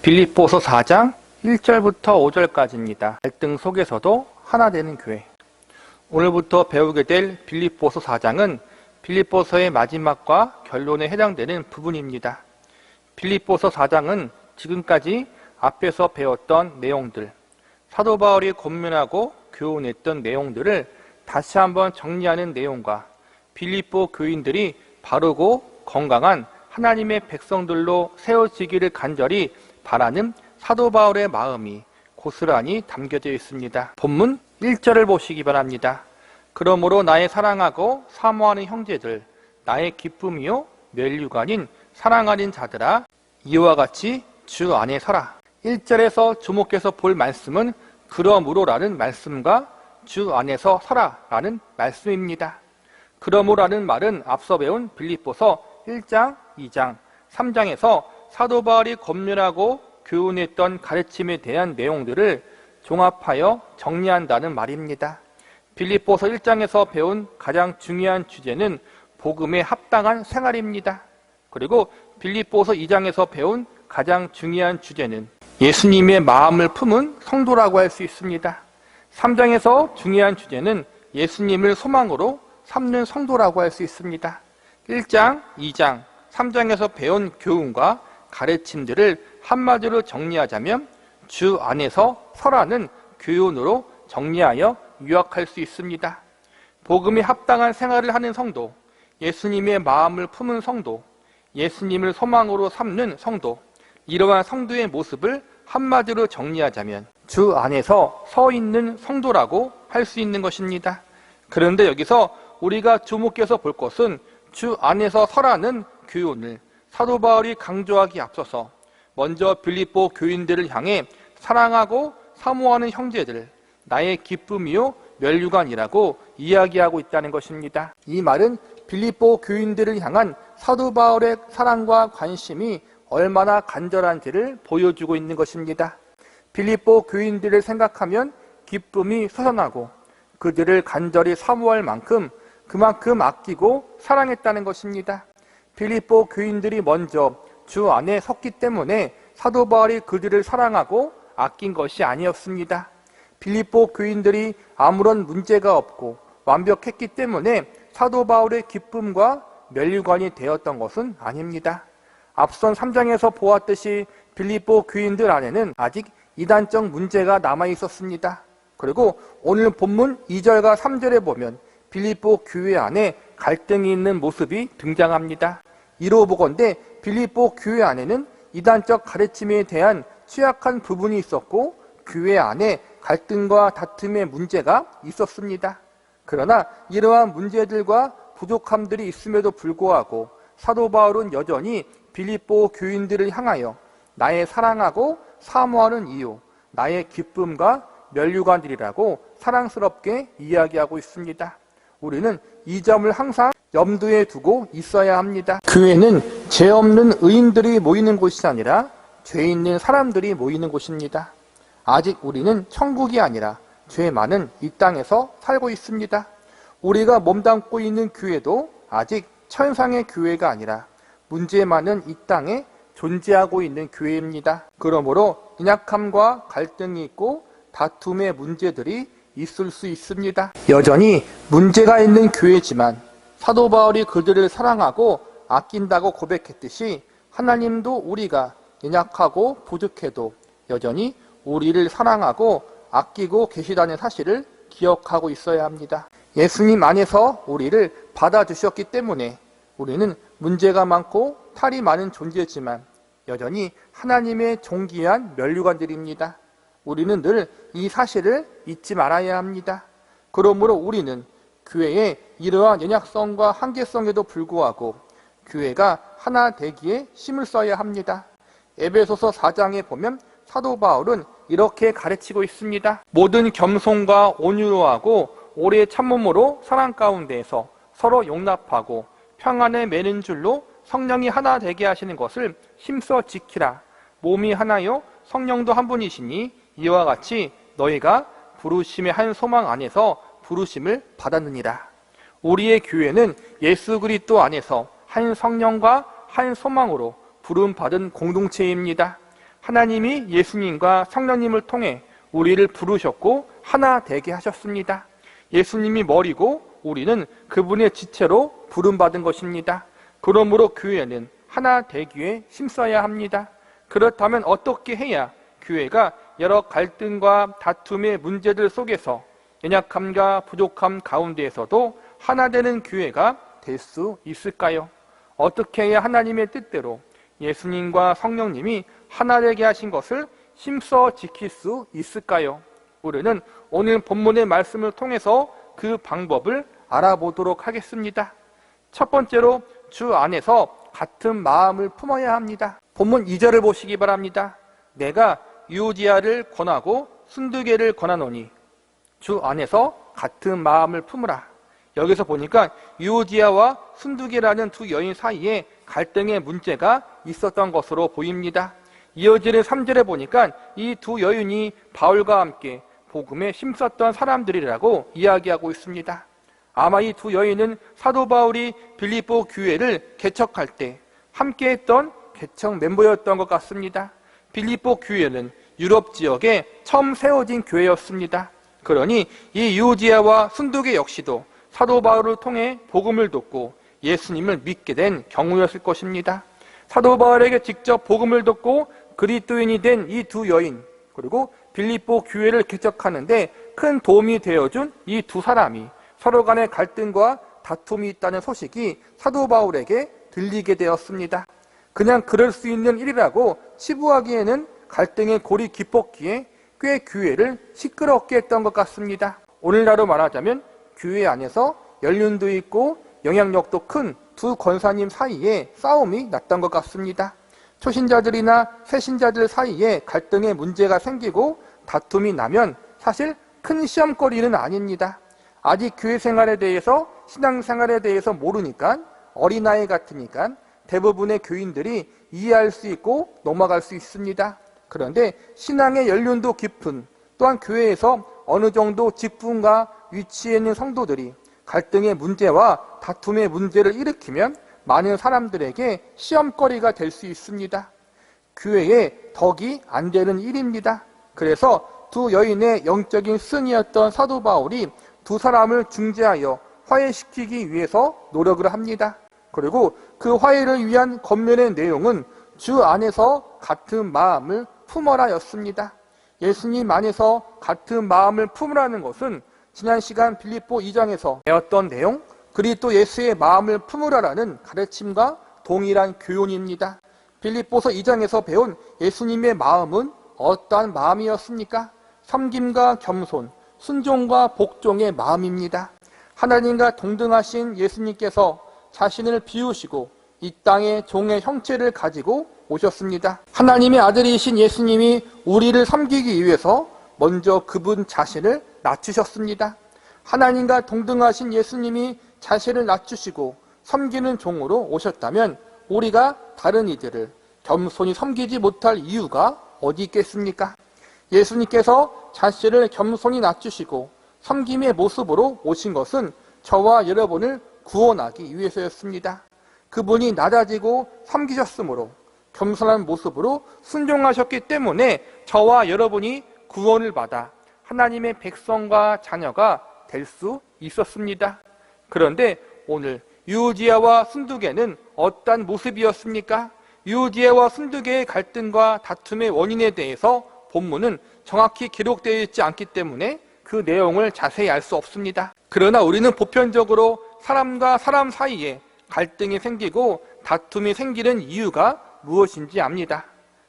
빌립보서 4장 1절부터 5절까지입니다. 갈등 속에서도 하나 되는 교회. 오늘부터 배우게 될 빌립보서 4장은 빌립보서의 마지막과 결론에 해당되는 부분입니다. 빌립보서 4장은 지금까지 앞에서 배웠던 내용들, 사도 바울이 권면하고 교훈했던 내용들을 다시 한번 정리하는 내용과 빌립보 교인들이 바르고 건강한 하나님의 백성들로 세워지기를 간절히 바라는 사도 바울의 마음이 고스란히 담겨져 있습니다. 본문 1절을 보시기 바랍니다. 그러므로 나의 사랑하고 사모하는 형제들, 나의 기쁨이요 멸류관인 사랑하는 자들아, 이와 같이 주 안에 서라. 1절에서 주목해서 볼 말씀은 그러므로라는 말씀과 주 안에서 서라라는 말씀입니다. 그러므로라는 말은 앞서 배운 빌립보서 1장, 2장, 3장에서 사도 바울이 권면하고 교훈했던 가르침에 대한 내용들을 종합하여 정리한다는 말입니다. 빌립보서 1장에서 배운 가장 중요한 주제는 복음에 합당한 생활입니다. 그리고 빌립보서 2장에서 배운 가장 중요한 주제는 예수님의 마음을 품은 성도라고 할 수 있습니다. 3장에서 중요한 주제는 예수님을 소망으로 삼는 성도라고 할 수 있습니다. 1장, 2장, 3장에서 배운 교훈과 가르침들을 한마디로 정리하자면 주 안에서 서라는 교훈으로 정리하여 요약할 수 있습니다. 복음에 합당한 생활을 하는 성도, 예수님의 마음을 품은 성도, 예수님을 소망으로 삼는 성도, 이러한 성도의 모습을 한마디로 정리하자면 주 안에서 서 있는 성도라고 할 수 있는 것입니다. 그런데 여기서 우리가 주목해서 볼 것은 주 안에서 서라는 교훈을 사도 바울이 강조하기 앞서서 먼저 빌립보 교인들을 향해 사랑하고 사모하는 형제들, 나의 기쁨이요 멸류관이라고 이야기하고 있다는 것입니다. 이 말은 빌립보 교인들을 향한 사도 바울의 사랑과 관심이 얼마나 간절한지를 보여주고 있는 것입니다. 빌립보 교인들을 생각하면 기쁨이 솟아나고 그들을 간절히 사모할 만큼 그만큼 아끼고 사랑했다는 것입니다. 빌립보 교인들이 먼저 주 안에 섰기 때문에 사도 바울이 그들을 사랑하고 아낀 것이 아니었습니다. 빌립보 교인들이 아무런 문제가 없고 완벽했기 때문에 사도 바울의 기쁨과 멸류관이 되었던 것은 아닙니다. 앞선 3장에서 보았듯이 빌립보 교인들 안에는 아직 이단적 문제가 남아 있었습니다. 그리고 오늘 본문 2절과 3절에 보면 빌립보 교회 안에 갈등이 있는 모습이 등장합니다. 이로 보건대 빌립보 교회 안에는 이단적 가르침에 대한 취약한 부분이 있었고 교회 안에 갈등과 다툼의 문제가 있었습니다. 그러나 이러한 문제들과 부족함들이 있음에도 불구하고 사도 바울은 여전히 빌립보 교인들을 향하여 나의 사랑하고 사모하는 이유, 나의 기쁨과 멸류관들이라고 사랑스럽게 이야기하고 있습니다. 우리는 이 점을 항상 염두에 두고 있어야 합니다. 교회는 죄 없는 의인들이 모이는 곳이 아니라 죄 있는 사람들이 모이는 곳입니다. 아직 우리는 천국이 아니라 죄 많은 이 땅에서 살고 있습니다. 우리가 몸담고 있는 교회도 아직 천상의 교회가 아니라 문제 많은 이 땅에 존재하고 있는 교회입니다. 그러므로 연약함과 갈등이 있고 다툼의 문제들이 있을 수 있습니다. 여전히 문제가 있는 교회지만 사도 바울이 그들을 사랑하고 아낀다고 고백했듯이 하나님도 우리가 연약하고 부족해도 여전히 우리를 사랑하고 아끼고 계시다는 사실을 기억하고 있어야 합니다. 예수님 안에서 우리를 받아주셨기 때문에 우리는 문제가 많고 탈이 많은 존재지만 여전히 하나님의 존귀한 멸류관들입니다. 우리는 늘 이 사실을 잊지 말아야 합니다. 그러므로 우리는 교회의 이러한 연약성과 한계성에도 불구하고 교회가 하나 되기에 힘을 써야 합니다. 에베소서 4장에 보면 사도 바울은 이렇게 가르치고 있습니다. 모든 겸손과 온유로 하고 오래 참음으로 사랑 가운데에서 서로 용납하고 평안에 매는 줄로 성령이 하나 되게 하시는 것을 힘써 지키라. 몸이 하나요 성령도 한 분이시니 이와 같이 너희가 부르심의 한 소망 안에서 부르심을 받았느니라. 우리의 교회는 예수 그리스도 안에서 한 성령과 한 소망으로 부름받은 공동체입니다. 하나님이 예수님과 성령님을 통해 우리를 부르셨고 하나 되게 하셨습니다. 예수님이 머리고 우리는 그분의 지체로 부름받은 것입니다. 그러므로 교회는 하나 되기에 힘써야 합니다. 그렇다면 어떻게 해야 교회가 여러 갈등과 다툼의 문제들 속에서 연약함과 부족함 가운데에서도 하나 되는 교회가 될 수 있을까요? 어떻게 해야 하나님의 뜻대로 예수님과 성령님이 하나 되게 하신 것을 힘써 지킬 수 있을까요? 우리는 오늘 본문의 말씀을 통해서 그 방법을 알아보도록 하겠습니다. 첫 번째로 주 안에서 같은 마음을 품어야 합니다. 본문 2절을 보시기 바랍니다. 내가 유오디아를 권하고 순두개를 권하노니 주 안에서 같은 마음을 품으라. 여기서 보니까 유오디아와 순두개라는 두 여인 사이에 갈등의 문제가 있었던 것으로 보입니다. 이어지는 3절에 보니까 이 두 여인이 바울과 함께 복음에 힘썼던 사람들이라고 이야기하고 있습니다. 아마 이 두 여인은 사도 바울이 빌립보 교회를 개척할 때 함께했던 개척 멤버였던 것 같습니다. 빌립보 교회는 유럽 지역에 처음 세워진 교회였습니다. 그러니 이 유오디아와 순두개 역시도 사도 바울을 통해 복음을 듣고 예수님을 믿게 된 경우였을 것입니다. 사도 바울에게 직접 복음을 듣고 그리스도인이 된 이 두 여인, 그리고 빌립보 교회를 개척하는데 큰 도움이 되어준 이 두 사람이 서로 간의 갈등과 다툼이 있다는 소식이 사도 바울에게 들리게 되었습니다. 그냥 그럴 수 있는 일이라고 치부하기에는 갈등의 골이 깊었기에 꽤 교회를 시끄럽게 했던 것 같습니다. 오늘날로 말하자면 교회 안에서 연륜도 있고 영향력도 큰 두 권사님 사이에 싸움이 났던 것 같습니다. 초신자들이나 새신자들 사이에 갈등의 문제가 생기고 다툼이 나면 사실 큰 시험거리는 아닙니다. 아직 교회 생활에 대해서, 신앙생활에 대해서 모르니까, 어린아이 같으니까 대부분의 교인들이 이해할 수 있고 넘어갈 수 있습니다. 그런데 신앙의 연륜도 깊은, 또한 교회에서 어느 정도 직분과 위치에 있는 성도들이 갈등의 문제와 다툼의 문제를 일으키면 많은 사람들에게 시험거리가 될 수 있습니다. 교회에 덕이 안 되는 일입니다. 그래서 두 여인의 영적인 스승이었던 사도 바울이 두 사람을 중재하여 화해시키기 위해서 노력을 합니다. 그리고 그 화해를 위한 권면의 내용은 주 안에서 같은 마음을 품어라 였습니다. 예수님 안에서 같은 마음을 품으라는 것은 지난 시간 빌립보 2장에서 배웠던 내용, 그리스도 예수의 마음을 품으라라는 가르침과 동일한 교훈입니다. 빌립보서 2장에서 배운 예수님의 마음은 어떠한 마음이었습니까? 섬김과 겸손, 순종과 복종의 마음입니다. 하나님과 동등하신 예수님께서 자신을 비우시고 이 땅에 종의 형체를 가지고 오셨습니다. 하나님의 아들이신 예수님이 우리를 섬기기 위해서 먼저 그분 자신을 낮추셨습니다. 하나님과 동등하신 예수님이 자신을 낮추시고 섬기는 종으로 오셨다면 우리가 다른 이들을 겸손히 섬기지 못할 이유가 어디 있겠습니까? 예수님께서 자신을 겸손히 낮추시고 섬김의 모습으로 오신 것은 저와 여러분을 구원하기 위해서였습니다. 그분이 낮아지고 섬기셨으므로 겸손한 모습으로 순종하셨기 때문에 저와 여러분이 구원을 받아 하나님의 백성과 자녀가 될 수 있었습니다. 그런데 오늘 유오디아와 순두개는 어떤 모습이었습니까? 유오디아와 순두개의 갈등과 다툼의 원인에 대해서 본문은 정확히 기록되어 있지 않기 때문에 그 내용을 자세히 알 수 없습니다. 그러나 우리는 보편적으로 사람과 사람 사이에 갈등이 생기고 다툼이 생기는 이유가 무엇인지 압니다.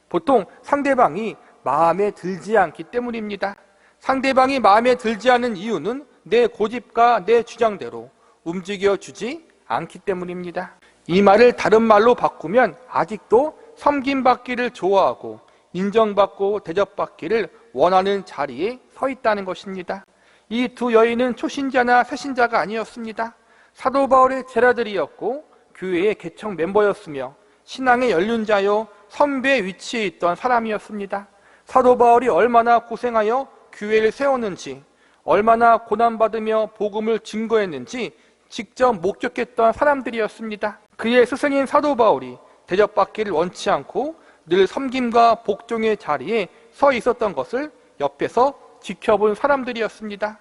보통 상대방이 마음에 들지 않기 때문입니다. 상대방이 마음에 들지 않는 이유는 내 고집과 내 주장대로 움직여주지 않기 때문입니다. 이 말을 다른 말로 바꾸면 아직도 섬김받기를 좋아하고 인정받고 대접받기를 원하는 자리에 서 있다는 것입니다. 이 두 여인은 초신자나 새신자가 아니었습니다. 사도 바울의 제자들이었고 교회의 개척 멤버였으며 신앙의 연륜자요 선배 위치에 있던 사람이었습니다. 사도 바울이 얼마나 고생하여 교회를 세웠는지, 얼마나 고난받으며 복음을 증거했는지 직접 목격했던 사람들이었습니다. 그의 스승인 사도 바울이 대접받기를 원치 않고 늘 섬김과 복종의 자리에 서 있었던 것을 옆에서 지켜본 사람들이었습니다.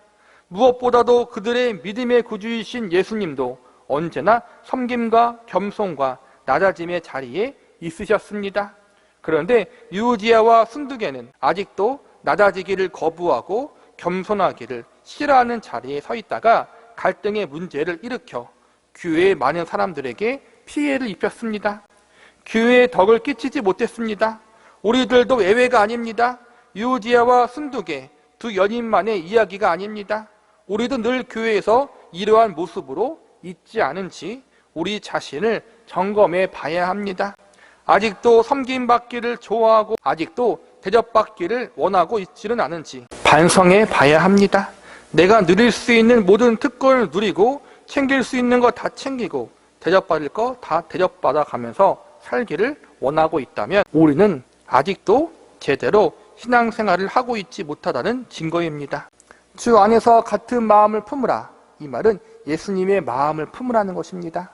무엇보다도 그들의 믿음의 구주이신 예수님도 언제나 섬김과 겸손과 낮아짐의 자리에 있으셨습니다. 그런데 유오디아와 순두개는 아직도 낮아지기를 거부하고 겸손하기를 싫어하는 자리에 서 있다가 갈등의 문제를 일으켜 교회의 많은 사람들에게 피해를 입혔습니다. 교회에 덕을 끼치지 못했습니다. 우리들도 예외가 아닙니다. 유오디아와 순두개 두 연인만의 이야기가 아닙니다. 우리도 늘 교회에서 이러한 모습으로 있지 않은지 우리 자신을 점검해 봐야 합니다. 아직도 섬김받기를 좋아하고 아직도 대접받기를 원하고 있지는 않은지 반성해 봐야 합니다. 내가 누릴 수 있는 모든 특권을 누리고 챙길 수 있는 거 다 챙기고 대접받을 거 다 대접받아 가면서 살기를 원하고 있다면 우리는 아직도 제대로 신앙생활을 하고 있지 못하다는 증거입니다. 주 안에서 같은 마음을 품으라. 이 말은 예수님의 마음을 품으라는 것입니다.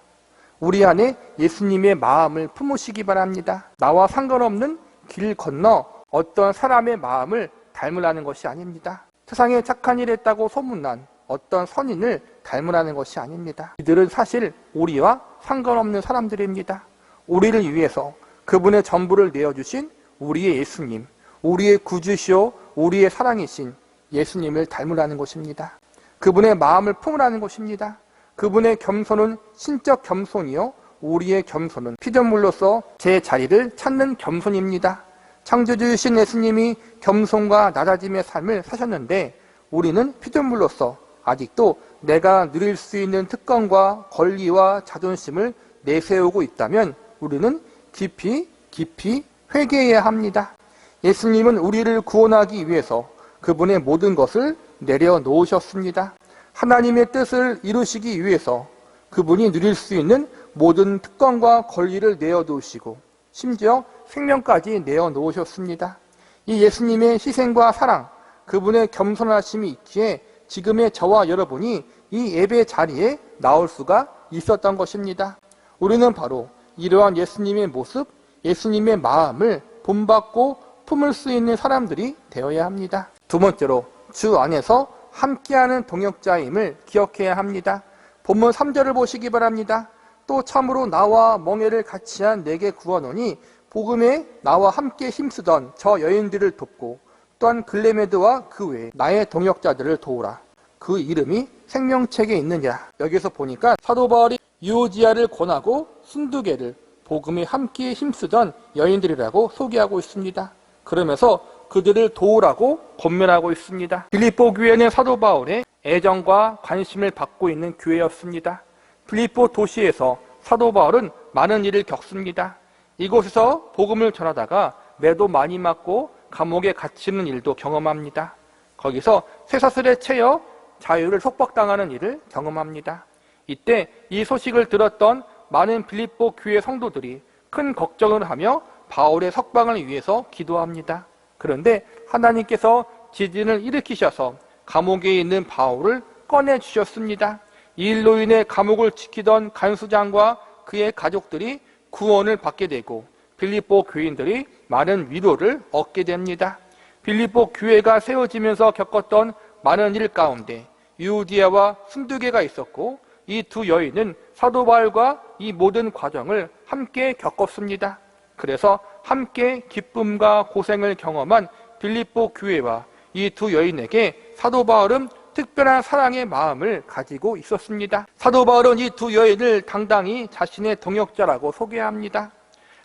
우리 안에 예수님의 마음을 품으시기 바랍니다. 나와 상관없는 길 건너 어떤 사람의 마음을 닮으라는 것이 아닙니다. 세상에 착한 일 했다고 소문난 어떤 선인을 닮으라는 것이 아닙니다. 이들은 사실 우리와 상관없는 사람들입니다. 우리를 위해서 그분의 전부를 내어주신 우리의 예수님, 우리의 구주시오 우리의 사랑이신 예수님을 닮으라는 것입니다. 그분의 마음을 품으라는 것입니다. 그분의 겸손은 신적 겸손이요 우리의 겸손은 피조물로서 제 자리를 찾는 겸손입니다. 창조주이신 예수님이 겸손과 낮아짐의 삶을 사셨는데 우리는 피조물로서 아직도 내가 누릴 수 있는 특권과 권리와 자존심을 내세우고 있다면 우리는 깊이 회개해야 합니다. 예수님은 우리를 구원하기 위해서 그분의 모든 것을 내려놓으셨습니다. 하나님의 뜻을 이루시기 위해서 그분이 누릴 수 있는 모든 특권과 권리를 내어놓으시고 심지어 생명까지 내어놓으셨습니다. 이 예수님의 희생과 사랑, 그분의 겸손하심이 있기에 지금의 저와 여러분이 이 예배 자리에 나올 수가 있었던 것입니다. 우리는 바로 이러한 예수님의 모습, 예수님의 마음을 본받고 품을 수 있는 사람들이 되어야 합니다. 두 번째로 주 안에서 함께하는 동역자임을 기억해야 합니다. 본문 3절을 보시기 바랍니다. 또 참으로 나와 멍에를 같이 한 내게 구하노니 복음에 나와 함께 힘쓰던 저 여인들을 돕고 또한 글레메드와 그 외에 나의 동역자들을 도우라. 그 이름이 생명책에 있느니라. 여기서 보니까 사도 바울이 유오디아를 권하고 순두개를 복음에 함께 힘쓰던 여인들이라고 소개하고 있습니다. 그러면서 그들을 도우라고 권면하고 있습니다. 빌립보 교회는 사도 바울의 애정과 관심을 받고 있는 교회였습니다. 빌립보 도시에서 사도 바울은 많은 일을 겪습니다. 이곳에서 복음을 전하다가 매도 많이 맞고 감옥에 갇히는 일도 경험합니다. 거기서 쇠사슬에 채여 자유를 속박당하는 일을 경험합니다. 이때 이 소식을 들었던 많은 빌립보 교회 성도들이 큰 걱정을 하며 바울의 석방을 위해서 기도합니다. 그런데 하나님께서 지진을 일으키셔서 감옥에 있는 바울을 꺼내주셨습니다. 이 일로 인해 감옥을 지키던 간수장과 그의 가족들이 구원을 받게 되고 빌립보 교인들이 많은 위로를 얻게 됩니다. 빌립보 교회가 세워지면서 겪었던 많은 일 가운데 유오디아와 순두개가 있었고 이 두 여인은 사도 바울과 이 모든 과정을 함께 겪었습니다. 그래서 함께 기쁨과 고생을 경험한 빌립보 교회와 이 두 여인에게 사도 바울은 특별한 사랑의 마음을 가지고 있었습니다. 사도 바울은 이 두 여인을 당당히 자신의 동역자라고 소개합니다.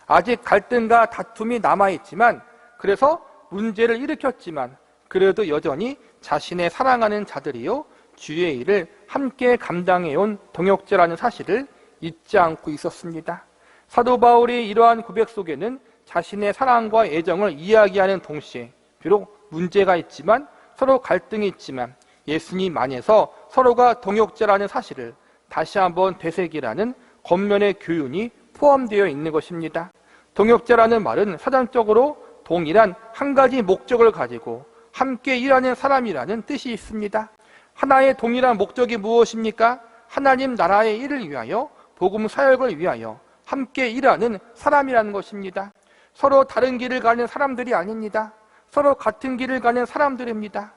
아직 갈등과 다툼이 남아있지만 그래서 문제를 일으켰지만 그래도 여전히 자신의 사랑하는 자들이요 주의 일을 함께 감당해온 동역자라는 사실을 잊지 않고 있었습니다. 사도 바울이 이러한 고백 속에는 자신의 사랑과 애정을 이야기하는 동시에 비록 문제가 있지만 서로 갈등이 있지만 예수님 안에서 서로가 동역자라는 사실을 다시 한번 되새기라는 겉면의 교훈이 포함되어 있는 것입니다. 동역자라는 말은 사전적으로 동일한 한 가지 목적을 가지고 함께 일하는 사람이라는 뜻이 있습니다. 하나의 동일한 목적이 무엇입니까? 하나님 나라의 일을 위하여 복음 사역을 위하여 함께 일하는 사람이라는 것입니다. 서로 다른 길을 가는 사람들이 아닙니다. 서로 같은 길을 가는 사람들입니다.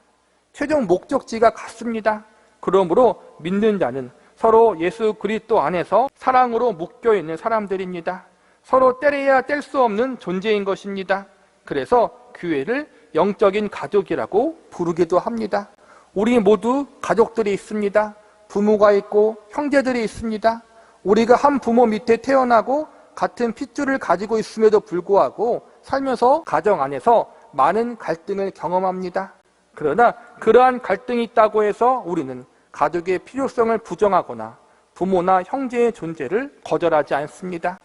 최종 목적지가 같습니다. 그러므로 믿는 자는 서로 예수 그리스도 안에서 사랑으로 묶여 있는 사람들입니다. 서로 떼려야 뗄 수 없는 존재인 것입니다. 그래서 교회를 영적인 가족이라고 부르기도 합니다. 우리 모두 가족들이 있습니다. 부모가 있고 형제들이 있습니다. 우리가 한 부모 밑에 태어나고 같은 핏줄을 가지고 있음에도 불구하고 살면서 가정 안에서 많은 갈등을 경험합니다. 그러나 그러한 갈등이 있다고 해서 우리는 가족의 필요성을 부정하거나 부모나 형제의 존재를 거절하지 않습니다.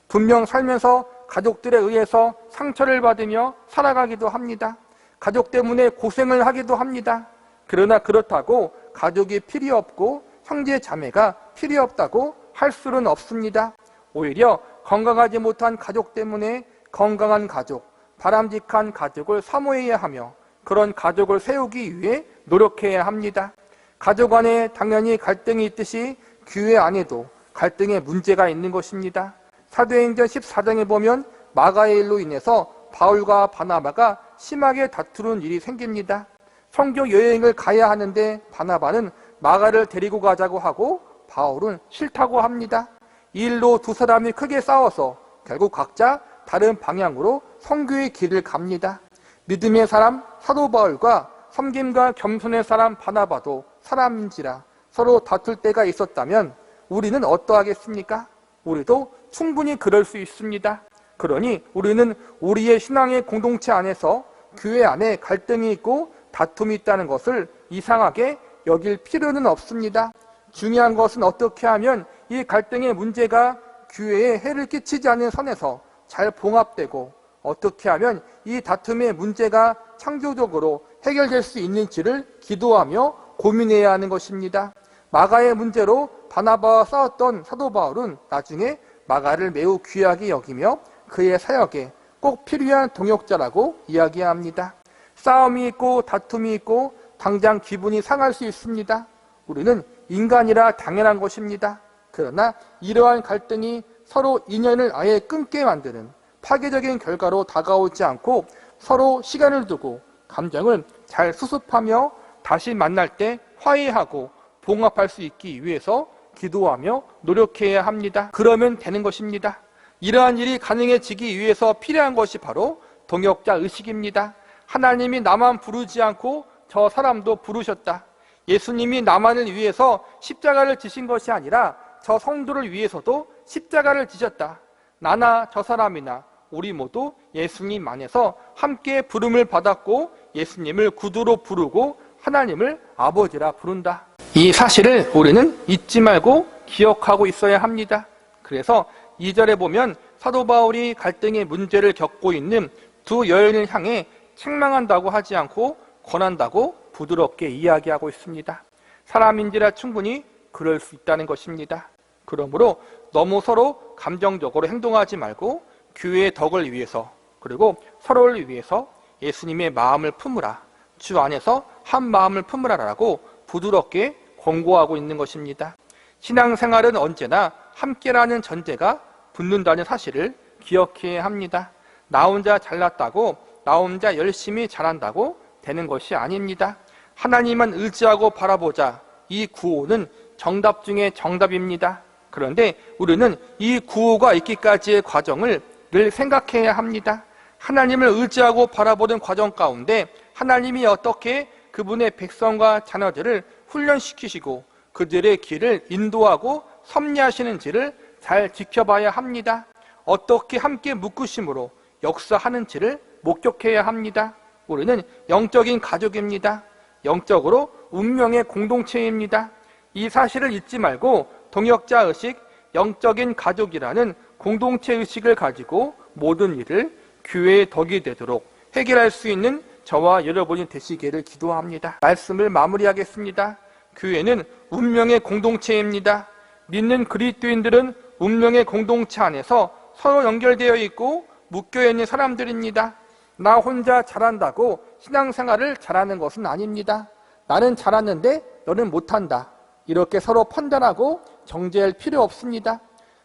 분명 살면서 가족들에 의해서 상처를 받으며 살아가기도 합니다. 가족 때문에 고생을 하기도 합니다. 그러나 그렇다고 가족이 필요 없고 형제 자매가 필요 없다고 할 수는 없습니다. 오히려 건강하지 못한 가족 때문에 건강한 가족, 바람직한 가족을 사모해야 하며 그런 가족을 세우기 위해 노력해야 합니다. 가족 안에 당연히 갈등이 있듯이 교회 안에도 갈등의 문제가 있는 것입니다. 사도행전 14장에 보면 마가의 일로 인해서 바울과 바나바가 심하게 다투는 일이 생깁니다. 선교 여행을 가야 하는데 바나바는 마가를 데리고 가자고 하고 바울은 싫다고 합니다. 이 일로 두 사람이 크게 싸워서 결국 각자 다른 방향으로 선교의 길을 갑니다. 믿음의 사람 사도 바울과 섬김과 겸손의 사람 바나바도 사람인지라 서로 다툴 때가 있었다면 우리는 어떠하겠습니까? 우리도 충분히 그럴 수 있습니다. 그러니 우리는 우리의 신앙의 공동체 안에서 교회 안에 갈등이 있고 다툼이 있다는 것을 이상하게 여길 필요는 없습니다. 중요한 것은 어떻게 하면 이 갈등의 문제가 교회에 해를 끼치지 않는 선에서 잘 봉합되고 어떻게 하면 이 다툼의 문제가 창조적으로 해결될 수 있는지를 기도하며 고민해야 하는 것입니다. 마가의 문제로 바나바와 싸웠던 사도 바울은 나중에 마가를 매우 귀하게 여기며 그의 사역에 꼭 필요한 동역자라고 이야기합니다. 싸움이 있고 다툼이 있고 당장 기분이 상할 수 있습니다. 우리는 인간이라 당연한 것입니다. 그러나 이러한 갈등이 서로 인연을 아예 끊게 만드는 파괴적인 결과로 다가오지 않고 서로 시간을 두고 감정을 잘 수습하며 다시 만날 때 화해하고 봉합할 수 있기 위해서 기도하며 노력해야 합니다. 그러면 되는 것입니다. 이러한 일이 가능해지기 위해서 필요한 것이 바로 동역자 의식입니다. 하나님이 나만 부르지 않고 저 사람도 부르셨다. 예수님이 나만을 위해서 십자가를 지신 것이 아니라 저 성도를 위해서도 십자가를 지셨다. 나나 저 사람이나 우리 모두 예수님 안에서 함께 부름을 받았고 예수님을 구주로 부르고 하나님을 아버지라 부른다. 이 사실을 우리는 잊지 말고 기억하고 있어야 합니다. 그래서 2절에 보면 사도 바울이 갈등의 문제를 겪고 있는 두 여인을 향해 책망한다고 하지 않고 권한다고 부드럽게 이야기하고 있습니다. 사람인지라 충분히 그럴 수 있다는 것입니다. 그러므로 너무 서로 감정적으로 행동하지 말고 교회의 덕을 위해서 그리고 서로를 위해서 예수님의 마음을 품으라, 주 안에서 한 마음을 품으라라고 부드럽게 권고하고 있는 것입니다. 신앙생활은 언제나 함께라는 전제가 붙는다는 사실을 기억해야 합니다. 나 혼자 잘났다고 나 혼자 열심히 잘한다고 되는 것이 아닙니다. 하나님만 의지하고 바라보자. 이 구호는 정답 중에 정답입니다. 그런데 우리는 이 구호가 있기까지의 과정을 늘 생각해야 합니다. 하나님을 의지하고 바라보는 과정 가운데 하나님이 어떻게 그분의 백성과 자녀들을 훈련시키시고 그들의 길을 인도하고 섭리하시는지를 잘 지켜봐야 합니다. 어떻게 함께 묶으심으로 역사하는지를 목격해야 합니다. 우리는 영적인 가족입니다. 영적으로 운명의 공동체입니다. 이 사실을 잊지 말고 동역자 의식, 영적인 가족이라는 공동체 의식을 가지고 모든 일을 교회의 덕이 되도록 해결할 수 있는 저와 여러분이 되시기를 기도합니다. 말씀을 마무리하겠습니다. 교회는 운명의 공동체입니다. 믿는 그리스도인들은 운명의 공동체 안에서 서로 연결되어 있고 묶여 있는 사람들입니다. 나 혼자 잘한다고 신앙생활을 잘하는 것은 아닙니다. 나는 잘하는데 너는 못한다. 이렇게 서로 판단하고 정죄할 필요 없습니다.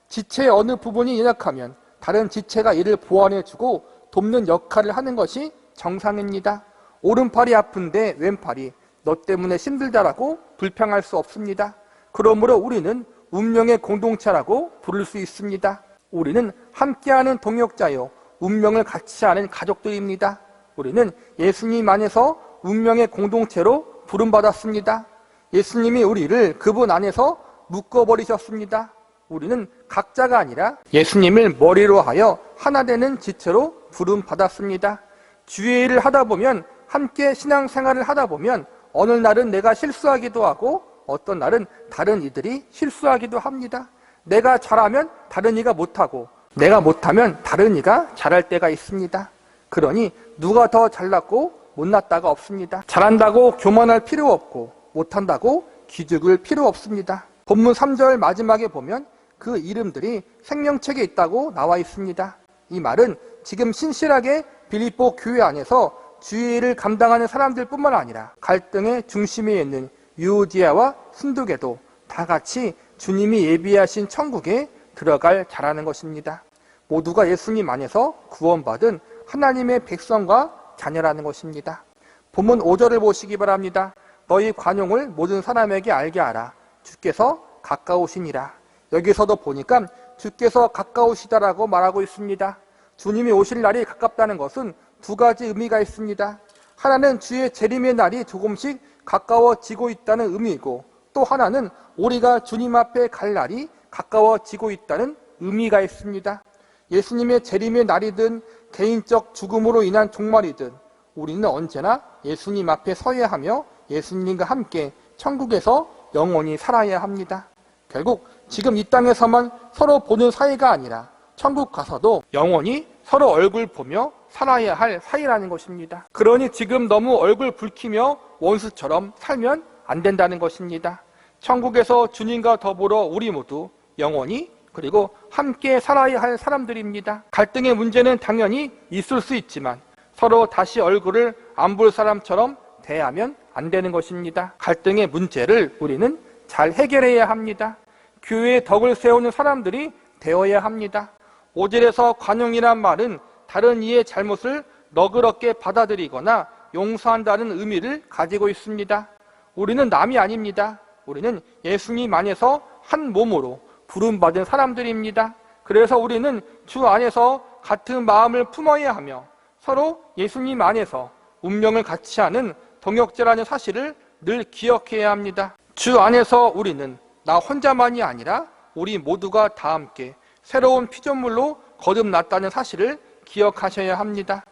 지체의 어느 부분이 연약하면 다른 지체가 이를 보완해주고 돕는 역할을 하는 것이 정상입니다. 오른팔이 아픈데 왼팔이 너 때문에 힘들다라고 불평할 수 없습니다. 그러므로 우리는 운명의 공동체라고 부를 수 있습니다. 우리는 함께하는 동역자요, 운명을 같이 하는 가족들입니다. 우리는 예수님 안에서 운명의 공동체로 부름받았습니다. 예수님이 우리를 그분 안에서 묶어버리셨습니다. 우리는 각자가 아니라 예수님을 머리로 하여 하나 되는 지체로 부름받았습니다. 주의 일을 하다 보면, 함께 신앙생활을 하다 보면 어느 날은 내가 실수하기도 하고 어떤 날은 다른 이들이 실수하기도 합니다. 내가 잘하면 다른 이가 못하고 내가 못하면 다른 이가 잘할 때가 있습니다. 그러니 누가 더 잘났고 못났다가 없습니다. 잘한다고 교만할 필요 없고 못한다고 기죽을 필요 없습니다. 본문 3절 마지막에 보면 그 이름들이 생명책에 있다고 나와 있습니다. 이 말은 지금 신실하게 빌립보 교회 안에서 주의 일을 감당하는 사람들 뿐만 아니라 갈등의 중심에 있는 유오디아와 순두계도 다 같이 주님이 예비하신 천국에 들어갈 자라는 것입니다. 모두가 예수님 안에서 구원받은 하나님의 백성과 자녀라는 것입니다. 본문 5절을 보시기 바랍니다. 너희 관용을 모든 사람에게 알게 하라. 주께서 가까우시니라. 여기서도 보니까 주께서 가까우시다라고 말하고 있습니다. 주님이 오실 날이 가깝다는 것은 두 가지 의미가 있습니다. 하나는 주의 재림의 날이 조금씩 가까워지고 있다는 의미이고, 또 하나는 우리가 주님 앞에 갈 날이 가까워지고 있다는 의미가 있습니다. 예수님의 재림의 날이든 개인적 죽음으로 인한 종말이든 우리는 언제나 예수님 앞에 서야 하며 예수님과 함께 천국에서 영원히 살아야 합니다. 결국 지금 이 땅에서만 서로 보는 사이가 아니라 천국 가서도 영원히 서로 얼굴 보며 살아야 할 사이라는 것입니다. 그러니 지금 너무 얼굴 붉히며 원수처럼 살면 안 된다는 것입니다. 천국에서 주님과 더불어 우리 모두 영원히 그리고 함께 살아야 할 사람들입니다. 갈등의 문제는 당연히 있을 수 있지만 서로 다시 얼굴을 안 볼 사람처럼 대하면 안 되는 것입니다. 갈등의 문제를 우리는 잘 해결해야 합니다. 교회에 덕을 세우는 사람들이 되어야 합니다. 5절에서 관용이란 말은 다른 이의 잘못을 너그럽게 받아들이거나 용서한다는 의미를 가지고 있습니다. 우리는 남이 아닙니다. 우리는 예수님 안에서 한 몸으로 부름받은 사람들입니다. 그래서 우리는 주 안에서 같은 마음을 품어야 하며 서로 예수님 안에서 운명을 같이 하는 동역자라는 사실을 늘 기억해야 합니다. 주 안에서 우리는 나 혼자만이 아니라 우리 모두가 다 함께 새로운 피조물로 거듭났다는 사실을 기억하셔야 합니다.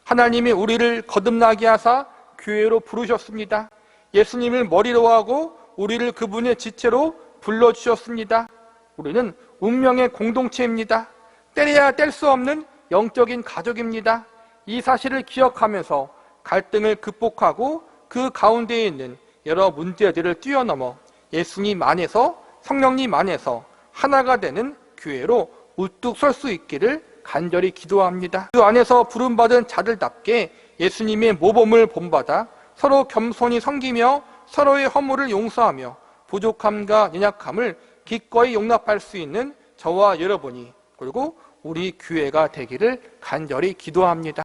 하나님이 우리를 거듭나게 하사 교회로 부르셨습니다. 예수님을 머리로 하고 우리를 그분의 지체로 불러주셨습니다. 우리는 운명의 공동체입니다. 떼려야 뗄 수 없는 영적인 가족입니다. 이 사실을 기억하면서 갈등을 극복하고 그 가운데에 있는 여러 문제들을 뛰어넘어 예수님 안에서, 성령님 안에서 하나가 되는 교회로 우뚝 설 수 있기를 간절히 기도합니다. 그 안에서 부름받은 자들답게 예수님의 모범을 본받아 서로 겸손히 섬기며 서로의 허물을 용서하며 부족함과 연약함을 기꺼이 용납할 수 있는 저와 여러분이, 그리고 우리 교회가 되기를 간절히 기도합니다.